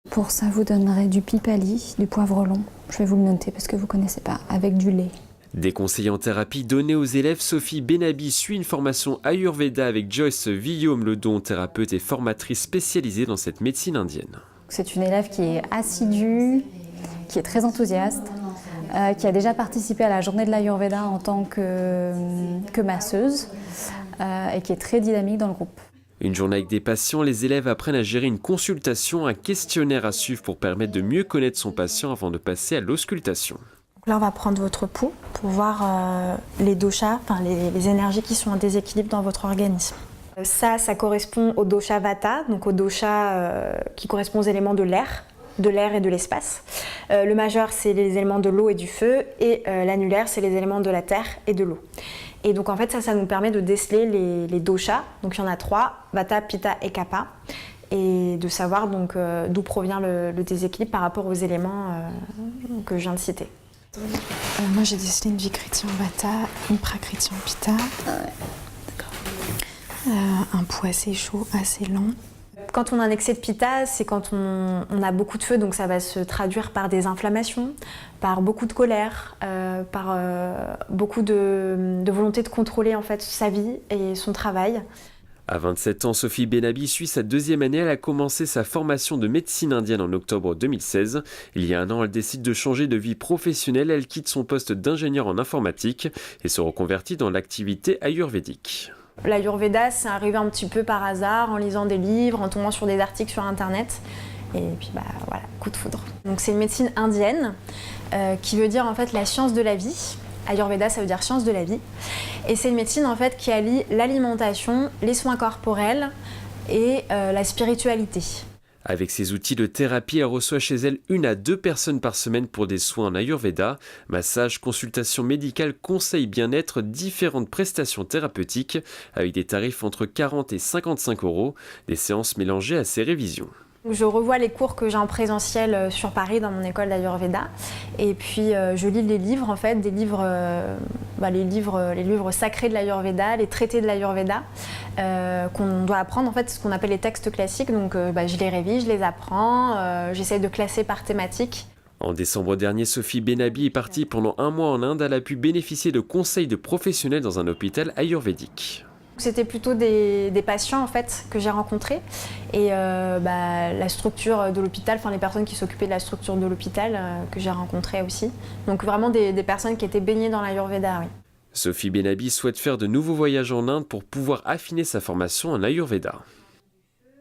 Pour ça, vous donnerez du pipali, du poivre long. Je vais vous le noter parce que vous ne connaissez pas, avec du lait. Des conseils en thérapie donnés aux élèves, Sophie Benabi suit une formation Ayurveda avec Joyce Villaume-Ledon, thérapeute et formatrice spécialisée dans cette médecine indienne. C'est une élève qui est assidue, qui est très enthousiaste, qui a déjà participé à la journée de l'Ayurveda en tant que masseuse et qui est très dynamique dans le groupe. Une journée avec des patients, les élèves apprennent à gérer une consultation, un questionnaire à suivre pour permettre de mieux connaître son patient avant de passer à l'auscultation. Là, on va prendre votre pouls pour voir les doshas, enfin les énergies qui sont en déséquilibre dans votre organisme. Ça correspond au dosha Vata, donc au dosha qui correspond aux éléments de l'air et de l'espace. Le majeur, c'est les éléments de l'eau et du feu, et l'annulaire, c'est les éléments de la terre et de l'eau. Et donc en fait, ça nous permet de déceler les doshas. Donc il y en a 3, Vata, Pitta et Kapha, et de savoir donc d'où provient le déséquilibre par rapport aux éléments que je viens de citer. Moi j'ai décelé une Vikriti en Vata, une Prakriti en Pitta, un pouls assez chaud, assez lent. Quand on a un excès de Pitta, c'est quand on a beaucoup de feu, donc ça va se traduire par des inflammations, par beaucoup de colère, par beaucoup de volonté de contrôler en fait sa vie et son travail. À 27 ans, Sophie Benabi suit sa deuxième année. Elle a commencé sa formation de médecine indienne en octobre 2016. Il y a un an, elle décide de changer de vie professionnelle. Elle quitte son poste d'ingénieur en informatique et se reconvertit dans l'activité ayurvédique. L'Ayurveda, c'est arrivé un petit peu par hasard, en lisant des livres, en tombant sur des articles sur Internet. Et puis voilà, coup de foudre. Donc c'est une médecine indienne qui veut dire en fait la science de la vie. Ayurveda, ça veut dire science de la vie. Et c'est une médecine en fait qui allie l'alimentation, les soins corporels et la spiritualité. Avec ses outils de thérapie, elle reçoit chez elle 1 à 2 personnes par semaine pour des soins en Ayurveda, massage, consultation médicale, conseils bien-être, différentes prestations thérapeutiques avec des tarifs entre 40 et 55 €, des séances mélangées à ses révisions. Je revois les cours que j'ai en présentiel sur Paris dans mon école d'Ayurveda et puis je lis les livres en fait, les livres sacrés de l'Ayurveda, les traités de l'Ayurveda qu'on doit apprendre en fait, ce qu'on appelle les textes classiques. Donc je les révise, je les apprends, j'essaie de classer par thématique. En décembre dernier, Sophie Benabi est partie pendant 1 mois en Inde. Elle a pu bénéficier de conseils de professionnels dans un hôpital ayurvédique. C'était plutôt des patients en fait que j'ai rencontrés et la structure de l'hôpital, enfin les personnes qui s'occupaient de la structure de l'hôpital que j'ai rencontrées aussi. Donc vraiment des personnes qui étaient baignées dans l'Ayurveda, oui. Sophie Benabi souhaite faire de nouveaux voyages en Inde pour pouvoir affiner sa formation en Ayurveda.